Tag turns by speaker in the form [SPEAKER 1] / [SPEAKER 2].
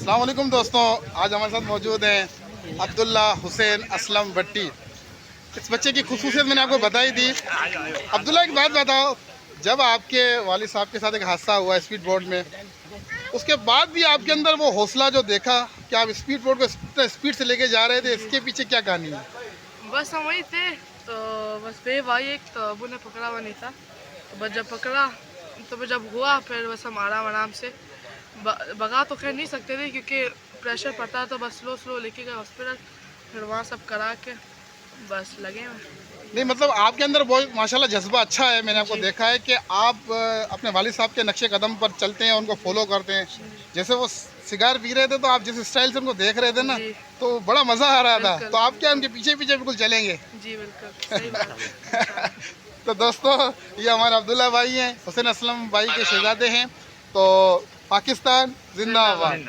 [SPEAKER 1] अस्सलाम वालेकुम दोस्तों, आज हमारे साथ मौजूद हैं अब्दुल्ला हुसैन असलम भट्टी। इस बच्चे की खुसूसियत मैंने आपको बताई थी। अब्दुल्ला, एक बात बताओ, जब आपके वालिद साहब के साथ एक हादसा हुआ स्पीड बोट में, उसके बाद भी आपके अंदर वो हौसला जो देखा कि आप स्पीड बोट को स्पीड से लेके जा रहे थे, इसके पीछे क्या कहानी है?
[SPEAKER 2] बस हम वही थे, तो बस वेव आई एक, तो अबू ने पकड़ा हुआ नहीं था, तो बस जब पकड़ा तो फिर जब हुआ फिर बस हम आराम आराम से भगा तो खैर नहीं सकते थे क्योंकि प्रेशर पड़ता, तो बस स्लो स्लो लेके गए हॉस्पिटल, फिर वहाँ सब करा के बस लगे हुए।
[SPEAKER 1] नहीं, मतलब आपके अंदर बहुत माशाल्लाह जज्बा अच्छा है। मैंने आपको
[SPEAKER 2] जी
[SPEAKER 1] देखा है कि आप अपने वालिद साहब के नक्शे कदम पर चलते हैं, उनको फॉलो करते हैं। जैसे वो सिगार पी रहे थे तो आप जिस स्टाइल से उनको देख रहे थे ना,
[SPEAKER 2] जी
[SPEAKER 1] तो बड़ा मज़ा आ रहा था।
[SPEAKER 2] बिल्कुल।
[SPEAKER 1] तो आप क्या उनके पीछे पीछे बिल्कुल चलेंगे?
[SPEAKER 2] जी बिल्कुल सही बात है, इंशाल्लाह।
[SPEAKER 1] तो दोस्तों, ये हमारे अब्दुल्ला भाई हैं, हुसैन असलम भाई के शहजादे हैं। तो पाकिस्तान जिंदाबाद।